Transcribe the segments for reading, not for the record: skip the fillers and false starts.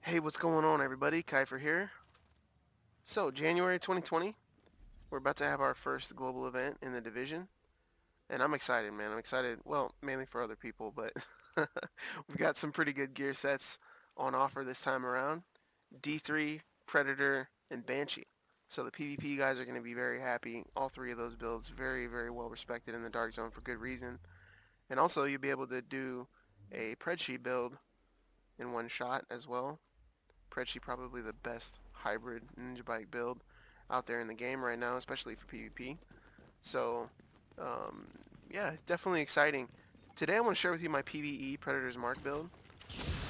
Hey, what's going on, everybody? Kiefer here. So, January 2020, we're about to have our first global event in the division, and I'm excited, man. I'm excited, well, mainly for other people, but we've got some pretty good gear sets on offer this time around. D3, Predator, and Banshee. So the PvP guys are going to be very happy. All three of those builds very, very well respected in the Dark Zone for good reason. And also, you'll be able to do a PRED build in one shot as well. PRED probably the best hybrid ninja bike build out there in the game right now, especially for PvP. So, um, yeah, definitely exciting. Today I want to share with you my PVE Predator's Mark build.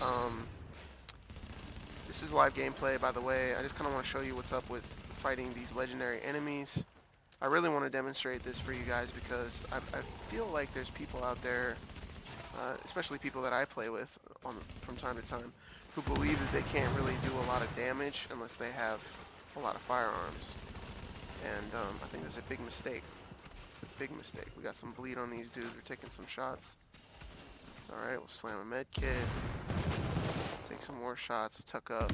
Um, this is live gameplay, by the way. I just kind of want to show you what's up with fighting these legendary enemies. I really want to demonstrate this for you guys because I feel like there's people out there, especially people that I play with from time to time, who believe that they can't really do a lot of damage unless they have a lot of firearms. And I think that's a big mistake. It's a big mistake. We got some bleed on these dudes. We're taking some shots. It's alright. We'll slam a med kit. Take some more shots. Tuck up.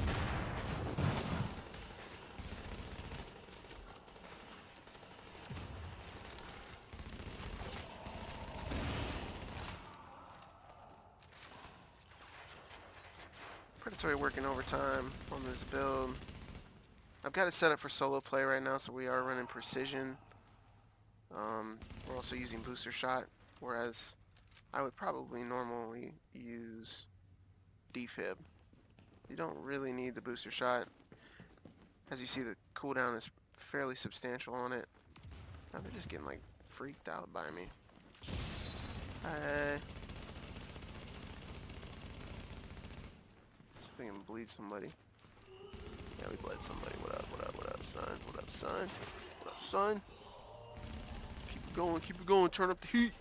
Predatory working overtime on this build. I've got it set up for solo play right now, so we are running precision. We're also using booster shot, whereas I would probably normally use defib. You don't really need the booster shot. As you see, the cooldown is fairly substantial on it. Now they're just getting like freaked out by me. Hey. See if we can bleed somebody. Yeah, we bled somebody. What up, what up, what up, son? What up, son? What up, son? Keep it going, turn up the heat.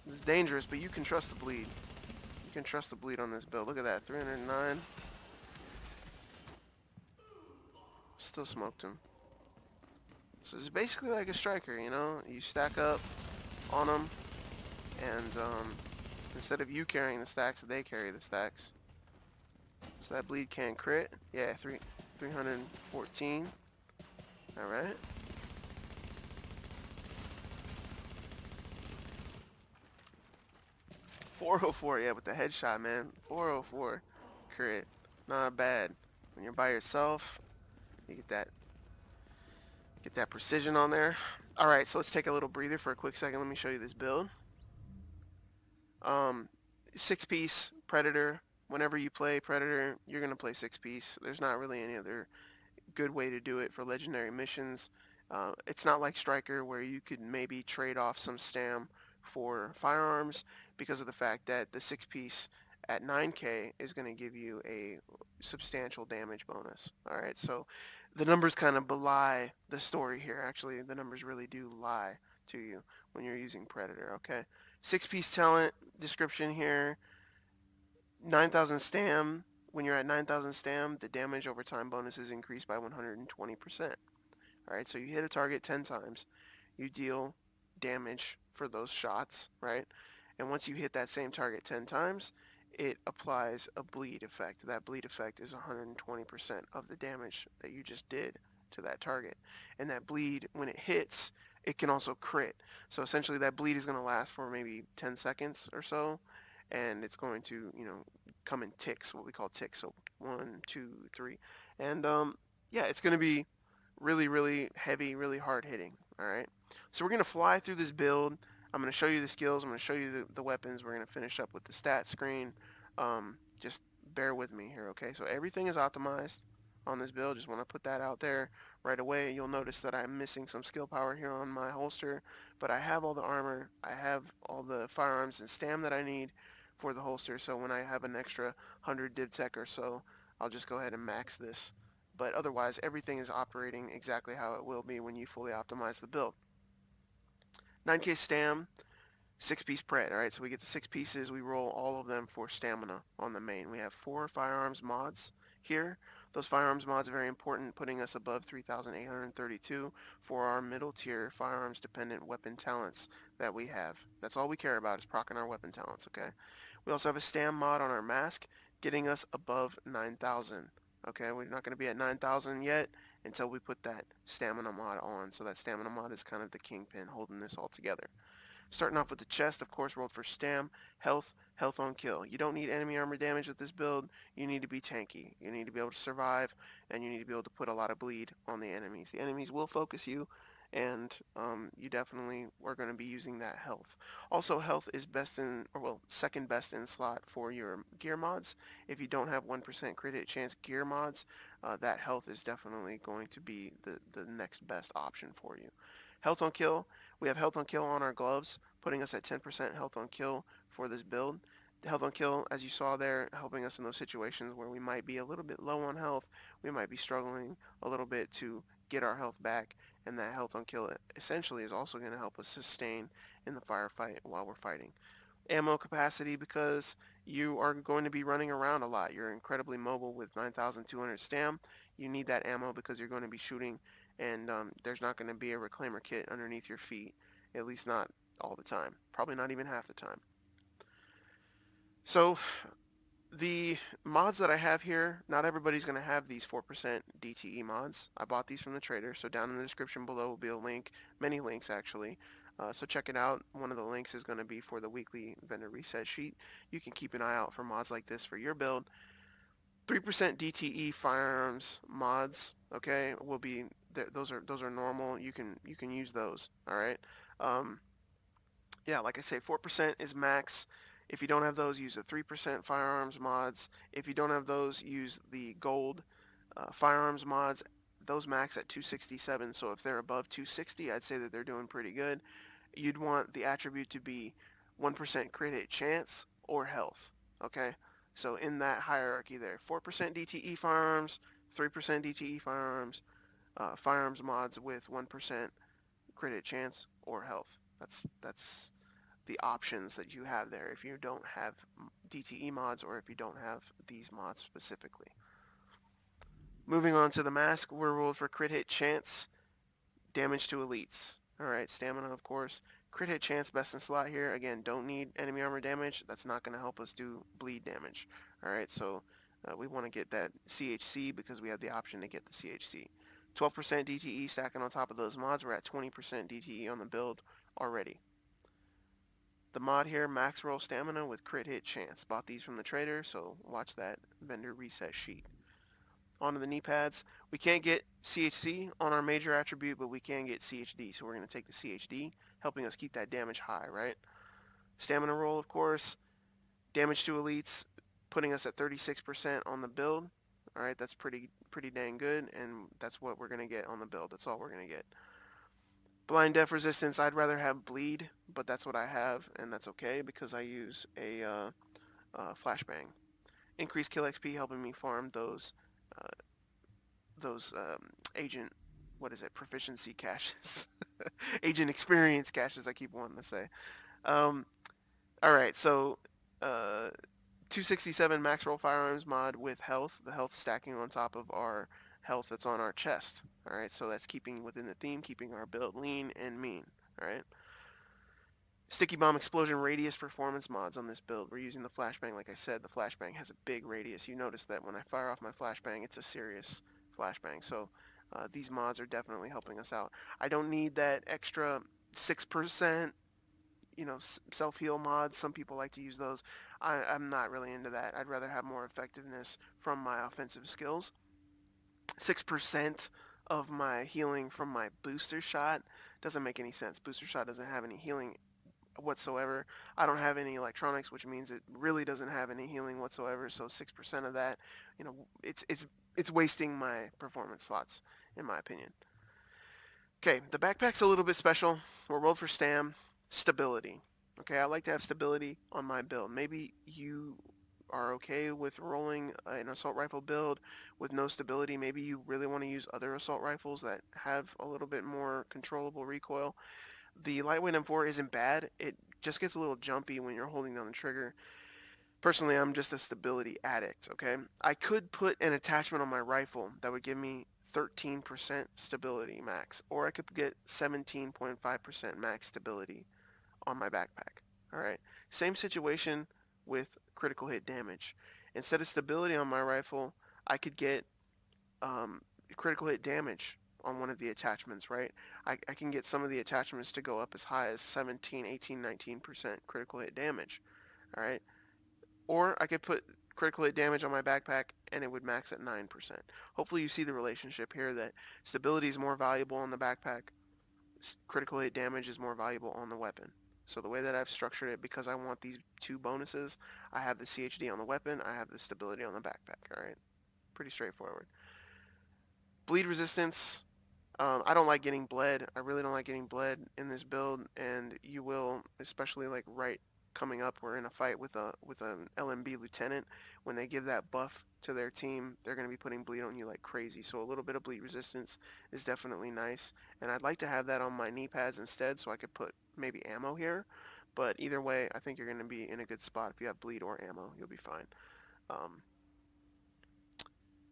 This is dangerous, but you can trust the bleed. You can trust the bleed on this build. Look at that, 309. Still smoked him. So it's basically like a striker, you know? You stack up on them, and instead of you carrying the stacks, they carry the stacks. So that bleed can't crit. Yeah, 314. Alright. 404, yeah, with the headshot, man. 404 crit. Not bad. When you're by yourself, you get that precision on there. Alright, so let's take a little breather for a quick second. Let me show you this build. 6-piece Predator. Whenever you play Predator, you're going to play 6-piece. There's not really any other good way to do it for legendary missions. It's not like Striker where you could maybe trade off some STAM for firearms because of the fact that the 6-piece at 9k is going to give you a substantial damage bonus. Alright, so the numbers kind of belie the story here. Actually, the numbers really do lie to you when you're using Predator, okay? 6-piece talent description here. 9,000 STAM. When you're at 9,000 STAM, the damage over time bonus is increased by 120%. Alright, so you hit a target 10 times, you deal damage for those shots, right? And once you hit that same target 10 times, it applies a bleed effect. That bleed effect is 120% of the damage that you just did to that target. And that bleed, when it hits, it can also crit. So essentially that bleed is going to last for maybe 10 seconds or so, and it's going to, come in ticks, what we call ticks. So 1, 2, 3. And yeah, it's going to be really, really heavy, really hard hitting. All right. So we're going to fly through this build. I'm going to show you the skills. I'm going to show you the weapons. We're going to finish up with the stat screen. Just bear with me here, okay? So everything is optimized on this build. Just want to put that out there right away. You'll notice that I'm missing some skill power here on my holster, but I have all the armor. I have all the firearms and stam that I need for the holster. So when I have an extra 100 div tech or so, I'll just go ahead and max this. But otherwise, everything is operating exactly how it will be when you fully optimize the build. 9k stam, 6-piece PRED. Alright, so we get the 6 pieces. We roll all of them for stamina on the main. We have 4 firearms mods here. Those firearms mods are very important, putting us above 3,832 for our middle tier firearms dependent weapon talents that we have. That's all we care about is proccing our weapon talents, okay? We also have a STAM mod on our mask, getting us above 9,000. Okay, we're not going to be at 9,000 yet until we put that stamina mod on. So that stamina mod is kind of the kingpin holding this all together. Starting off with the chest, of course, rolled for stam, health, health on kill. You don't need enemy armor damage with this build. You need to be tanky. You need to be able to survive, and you need to be able to put a lot of bleed on the enemies. The enemies will focus you, and you definitely are going to be using that health. Also, health is best in, or well, second best in slot for your gear mods. If you don't have 1% crit hit chance gear mods, that health is definitely going to be the next best option for you. Health on kill, we have health on kill on our gloves, putting us at 10% health on kill for this build. The health on kill, as you saw there, helping us in those situations where we might be a little bit low on health, we might be struggling a little bit to get our health back, and that health on kill essentially is also going to help us sustain in the firefight while we're fighting. Ammo capacity, because you are going to be running around a lot. You're incredibly mobile with 9,200 stam. You need that ammo because you're going to be shooting, and there's not going to be a reclaimer kit underneath your feet, at least not all the time. Probably not even half the time. So the mods that I have here, not everybody's going to have these 4% DTE mods. I bought these from the trader, so down in the description below will be a link, many links actually. So check it out. One of the links is going to be for the weekly vendor reset sheet. You can keep an eye out for mods like this for your build. 3% DTE firearms mods, okay, will be those are normal. You can use those. All right. Um, yeah, like I say, 4% is max. If you don't have those, use the 3% firearms mods. If you don't have those, use the gold firearms mods. Those max at 267. So if they're above 260, I'd say that they're doing pretty good. You'd want the attribute to be 1% crit hit chance or health. Okay? So in that hierarchy there, 4% DTE firearms, 3% DTE firearms, firearms mods with 1% crit hit chance or health. That's the options that you have there if you don't have DTE mods or if you don't have these mods specifically. Moving on to the mask, we're rolled for crit hit chance, damage to elites. Alright, stamina, of course. Crit hit chance, best in slot here. Again, don't need enemy armor damage. That's not going to help us do bleed damage. Alright, so we want to get that CHC because we have the option to get the CHC. 12% DTE stacking on top of those mods. We're at 20% DTE on the build already. The mod here, max roll stamina with crit hit chance. Bought these from the trader, so watch that vendor reset sheet. Onto the knee pads. We can't get CHC on our major attribute, but we can get CHD, so we're going to take the CHD, helping us keep that damage high, right? Stamina roll, of course. Damage to elites, putting us at 36% on the build. All right, that's pretty dang good, and that's what we're going to get on the build. That's all we're going to get. Blind Death Resistance, I'd rather have Bleed, but that's what I have, and that's okay because I use a Flashbang. Increased Kill XP helping me farm those agent, what is it, proficiency caches. Agent experience caches, I keep wanting to say. Um, Alright, so 267 max roll firearms mod with health, the health stacking on top of our health that's on our chest. Alright, so that's keeping within the theme, keeping our build lean and mean. Alright. Sticky Bomb Explosion Radius performance mods on this build. We're using the Flashbang, like I said. The Flashbang has a big radius. You notice that when I fire off my Flashbang, it's a serious Flashbang. So these mods are definitely helping us out. I don't need that extra 6%, self-heal mods. Some people like to use those. I'm not really into that. I'd rather have more effectiveness from my offensive skills. 6% of my healing from my booster shot doesn't make any sense. Booster shot doesn't have any healing whatsoever. I don't have any electronics, which means it really doesn't have any healing whatsoever. So 6% of that, it's wasting my performance slots, in my opinion. Okay, the backpack's a little bit special. We're rolled for STAM stability. Okay, I like to have stability on my build. Maybe you are okay with rolling an assault rifle build with no stability. Maybe you really want to use other assault rifles that have a little bit more controllable recoil. The lightweight M4 isn't bad. It just gets a little jumpy when you're holding down the trigger. Personally, I'm just a stability addict, okay? I could put an attachment on my rifle that would give me 13% stability max, or I could get 17.5% max stability on my backpack. All right. Same situation with critical hit damage. Instead of stability on my rifle, I could get um, critical hit damage on one of the attachments, right? I can get some of the attachments to go up as high as 17, 18, 19% critical hit damage. All right. Or I could put critical hit damage on my backpack and it would max at 9%. Hopefully, you see the relationship here that stability is more valuable on the backpack, critical hit damage is more valuable on the weapon. So the way that I've structured it, because I want these two bonuses, I have the CHD on the weapon, I have the stability on the backpack. All right, pretty straightforward. Bleed resistance. I don't like getting bled. I really don't like getting bled in this build, and you will, especially like right coming up. We're in a fight with an LMB lieutenant. When they give that buff to their team, they're going to be putting bleed on you like crazy. So a little bit of bleed resistance is definitely nice, and I'd like to have that on my knee pads instead, so I could put maybe ammo here. But either way, I think you're going to be in a good spot if you have bleed or ammo. You'll be fine. Um,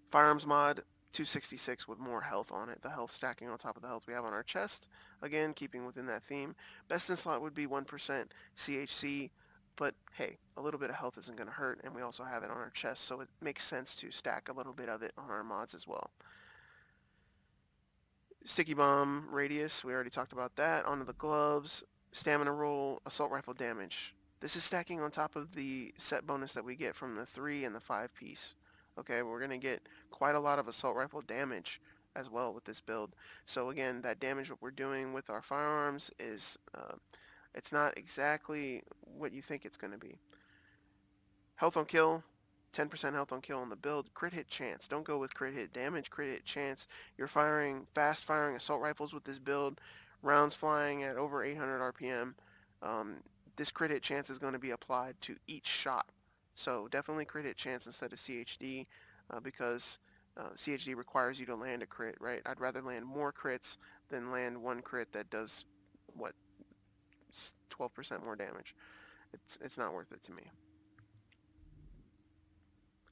Firearms mod 266 with more health on it. The health stacking on top of the health we have on our chest. Again, keeping within that theme. Best in slot would be 1% CHC, but hey, a little bit of health isn't going to hurt, and we also have it on our chest, so it makes sense to stack a little bit of it on our mods as well. Sticky bomb radius, we already talked about that. Onto the gloves. Stamina roll, assault rifle damage. This is stacking on top of the set bonus that we get from the 3 and the 5 piece. Okay, we're going to get quite a lot of assault rifle damage as well with this build. So again, that damage what we're doing with our firearms is, it's not exactly what you think it's going to be. Health on kill, 10% health on kill on the build. Crit hit chance. Don't go with crit hit damage, crit hit chance. You're firing fast firing assault rifles with this build, rounds flying at over 800 RPM. Um, this crit hit chance is going to be applied to each shot. So definitely crit hit chance instead of CHD, because CHD requires you to land a crit, right? I'd rather land more crits than land one crit that does, what, 12% more damage. It's not worth it to me.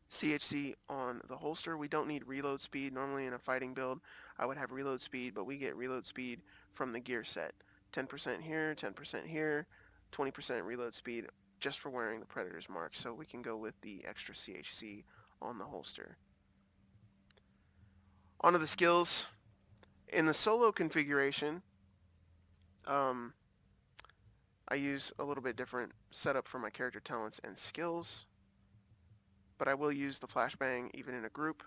CHC on the holster. We don't need reload speed. Normally in a fighting build, I would have reload speed, but we get reload speed from the gear set. 10% here, 10% here, 20% reload speed just for wearing the Predator's mark. So we can go with the extra CHC on the holster. Onto the skills. In the solo configuration, um, I use a little bit different setup for my character talents and skills, but I will use the flashbang even in a group.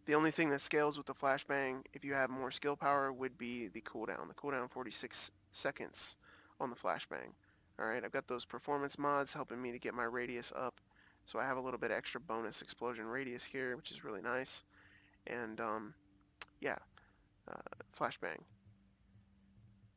The only thing that scales with the flashbang, if you have more skill power, would be the cooldown. The cooldown 46 seconds on the flashbang. Alright, I've got those performance mods helping me to get my radius up. So I have a little bit extra bonus explosion radius here, which is really nice. And yeah, flashbang.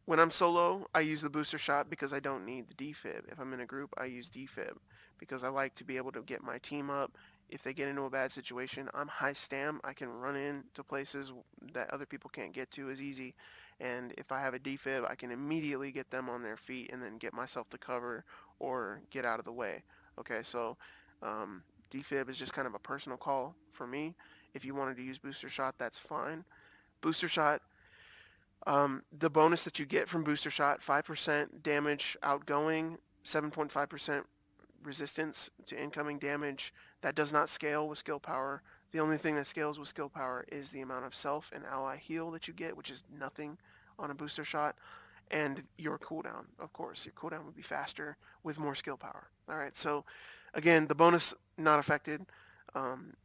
When I'm solo, I use the booster shot because I don't need the defib. If I'm in a group, I use defib because I like to be able to get my team up. If they get into a bad situation, I'm high stam. I can run into places that other people can't get to as easy. And if I have a defib, I can immediately get them on their feet and then get myself to cover or get out of the way. Okay, so defib is just kind of a personal call for me. If you wanted to use booster shot, that's fine. Booster shot, the bonus that you get from booster shot, 5% damage outgoing, 7.5% resistance to incoming damage. That does not scale with skill power. The only thing that scales with skill power is the amount of self and ally heal that you get, which is nothing on a booster shot, and your cooldown. Of course, your cooldown would be faster with more skill power. All right, so again, the bonus not affected.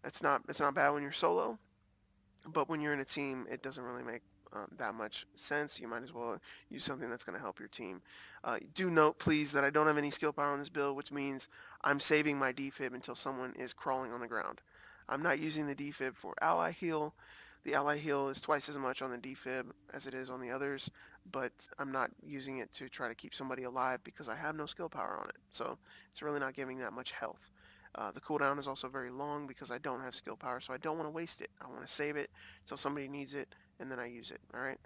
It's not bad when you're solo, but when you're in a team, it doesn't really make that much sense. You might as well use something that's going to help your team. Do note, please, that I don't have any skill power on this build, which means I'm saving my defib until someone is crawling on the ground. I'm not using the defib for ally heal. The ally heal is twice as much on the defib as it is on the others, but I'm not using it to try to keep somebody alive because I have no skill power on it. So it's really not giving that much health. The cooldown is also very long because I don't have skill power, so I don't want to waste it. I want to save it until somebody needs it, and then I use it. All right.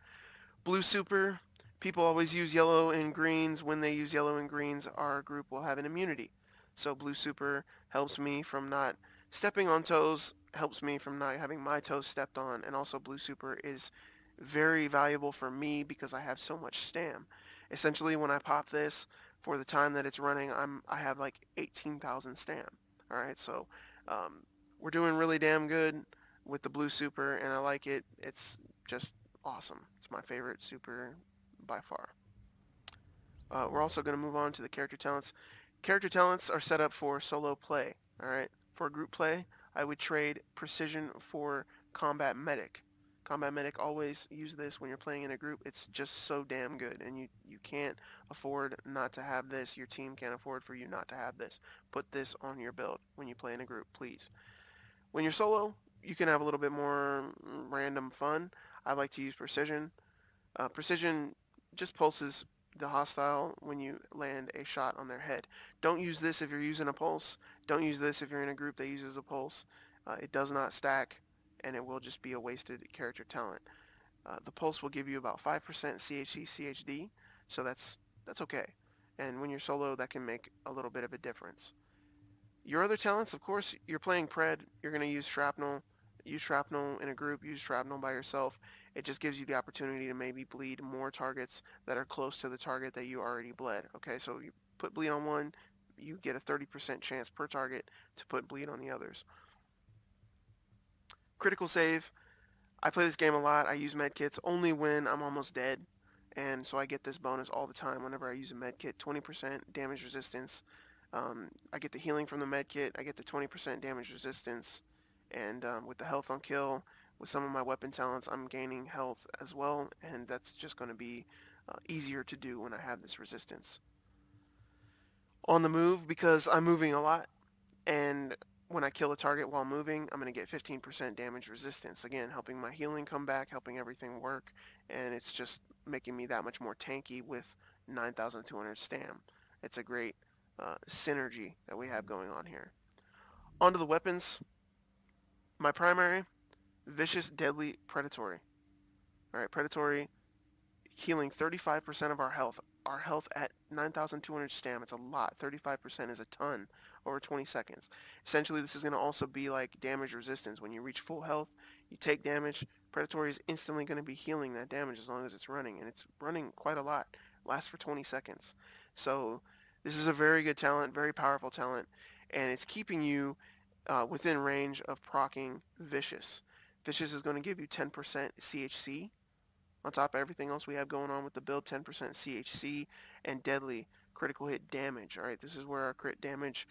Blue super. People always use yellow and greens. When they use yellow and greens, our group will have an immunity. So blue super helps me from not stepping on toes, helps me from not having my toes stepped on, and also blue super is very valuable for me because I have so much stam. Essentially, when I pop this for the time that it's running, I have like 18,000 stam. All right, so um, we're doing really damn good with the blue super, and I like it. It's just awesome. It's my favorite super by far. We're also going to move on to the character talents. Character talents are set up for solo play. All right. For group play, I would trade precision for combat medic. Combat medic, always use this when you're playing in a group. It's just so damn good, and you can't afford not to have this. Your team can't afford for you not to have this. Put this on your build when you play in a group, please. When you're solo, you can have a little bit more random fun. I like to use precision. Precision just pulses the hostile when you land a shot on their head. Don't use this if you're using a pulse. Don't use this if you're in a group that uses a pulse. It does not stack, and it will just be a wasted character talent. The pulse will give you about 5% CHC CHD, so that's okay. And when you're solo, that can make a little bit of a difference. Your other talents, of course, you're playing PRED. You're going to use shrapnel. Use shrapnel in a group. Use shrapnel by yourself. It just gives you the opportunity to maybe bleed more targets that are close to the target that you already bled. Okay, so you put bleed on one, you get a 30% chance per target to put bleed on the others. Critical save. I play this game a lot. I use medkits only when I'm almost dead. And so I get this bonus all the time whenever I use a medkit. 20% damage resistance. I get the healing from the medkit. I get the 20% damage resistance. And with the health on kill, with some of my weapon talents, I'm gaining health as well. And that's just going to be easier to do when I have this resistance. On the move, because I'm moving a lot, and when I kill a target while moving, I'm going to get 15% damage resistance. Again, helping my healing come back, helping everything work, and it's just making me that much more tanky with 9,200 stam. It's a great synergy that we have going on here. Onto the weapons. My primary, vicious, deadly, predatory. All right, predatory, healing 35% of our health. Our health at 9,200 stam, it's a lot. 35% is a ton over 20 seconds. Essentially, this is going to also be like damage resistance. When you reach full health, you take damage. Predatory is instantly going to be healing that damage as long as it's running, and it's running quite a lot. Lasts for 20 seconds. So this is a very good talent, very powerful talent, and it's keeping you within range of proccing Vicious. Vicious is going to give you 10% CHC, on top of everything else we have going on with the build. 10% CHC and deadly critical hit damage. All right, this is where our crit damage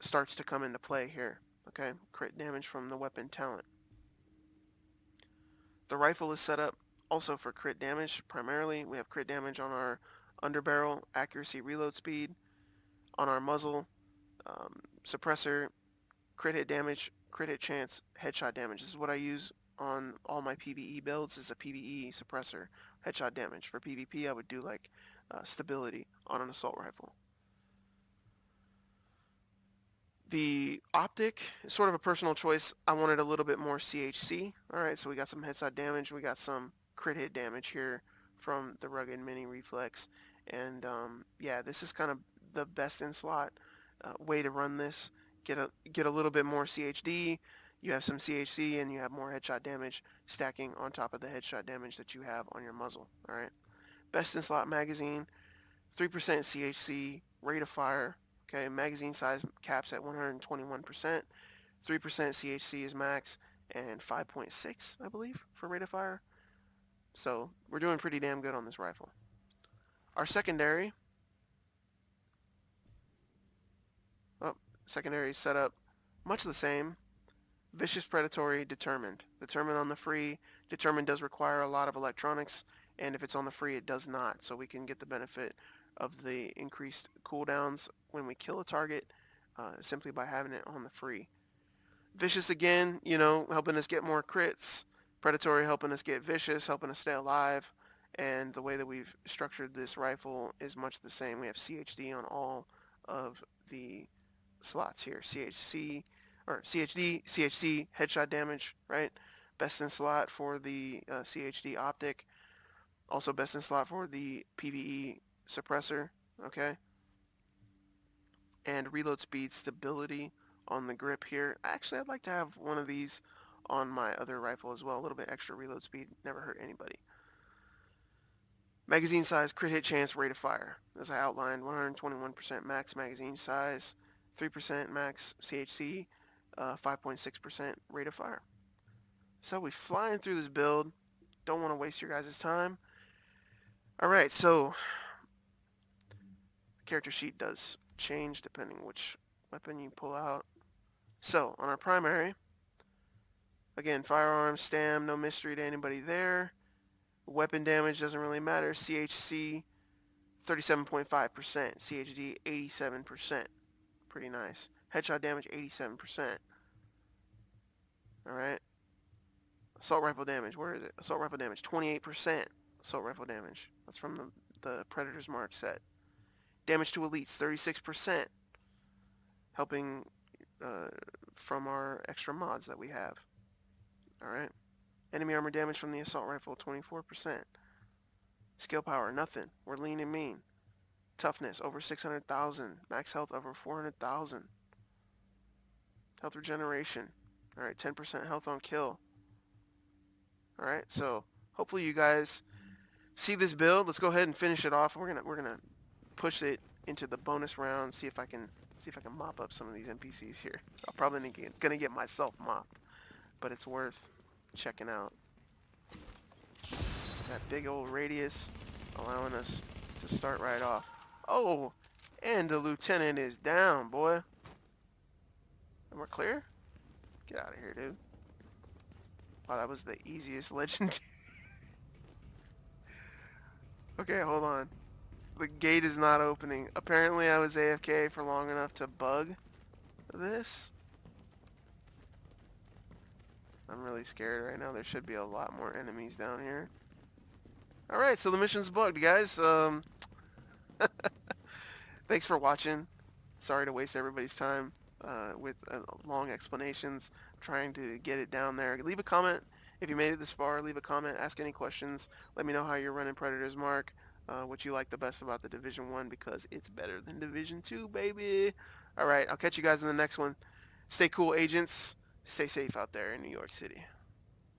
starts to come into play here. Okay, crit damage from the weapon talent. The rifle is set up also for crit damage primarily. We have crit damage on our underbarrel, accuracy, reload speed, on our muzzle, suppressor, crit hit damage, crit hit chance, headshot damage. This is what I use on all my PVE builds. Is a PVE suppressor, headshot damage. For PvP, I would do like stability on an assault rifle. The optic is sort of a personal choice. I wanted a little bit more CHC. All right, so we got some headshot damage. We got some crit hit damage here from the rugged mini reflex, and yeah, this is kind of the best in slot way to run this. Get a little bit more CHD. You have some CHC and you have more headshot damage stacking on top of the headshot damage that you have on your muzzle. All right, best in slot magazine, 3% CHC, rate of fire. Okay, magazine size caps at 121%. 3% CHC is max, and 5.6, I believe, for rate of fire. So we're doing pretty damn good on this rifle. Our secondary, oh, secondary setup, much the same. Vicious, predatory, determined. Determined on the free. Determined does require a lot of electronics, and if it's on the free, it does not. So we can get the benefit of the increased cooldowns when we kill a target simply by having it on the free. Vicious again, helping us get more crits. Predatory helping us get vicious, helping us stay alive. And the way that we've structured this rifle is much the same. We have CHD on all of the slots here. CHC, or CHD, CHC, headshot damage, right? Best in slot for the CHD optic. Also best in slot for the PVE suppressor, okay? and reload speed stability on the grip here. Actually, I'd like to have one of these on my other rifle as well. A little bit extra reload speed, never hurt anybody. Magazine size, crit hit chance, rate of fire. As I outlined, 121% max magazine size, 3% max CHC, 5.6% rate of fire. So we're flying through this build. Don't want to waste your guys' time. Alright, so the character sheet does change depending which weapon you pull out. So, on our primary, again, firearms, STAM, no mystery to anybody there. Weapon damage doesn't really matter. CHC, 37.5%. CHD, 87%. Pretty nice. Headshot damage, 87%. Alright. Assault rifle damage, where is it? Assault rifle damage, 28%. Assault rifle damage. That's from the Predator's Mark set. Damage to elites, 36%. Helping from our extra mods that we have. Alright. Enemy armor damage from the assault rifle, 24%. Skill power, nothing. We're lean and mean. Toughness, over 600,000. Max health, over 400,000. Health regeneration. Alright, 10% health on kill. Alright, so hopefully you guys see this build. Let's go ahead and finish it off. We're gonna push it into the bonus round. See if I can mop up some of these NPCs here. I'm probably gonna get myself mopped, but it's worth checking out. That big old radius allowing us to start right off. Oh, and the lieutenant is down, boy. And we're clear? Get out of here, dude. Wow, that was the easiest legendary. Okay, hold on. The gate is not opening. Apparently I was AFK for long enough to bug this. I'm really scared right now. There should be a lot more enemies down here. Alright, so the mission's bugged, guys. Thanks for watching. Sorry to waste everybody's time with long explanations. I'm trying to get it down there. Leave a comment if you made it this far. Leave a comment. Ask any questions. Let me know how you're running Predator's Mark. What you like the best about the Division 1 because it's better than Division 2, baby. Alright, I'll catch you guys in the next one. Stay cool, agents. Stay safe out there in New York City.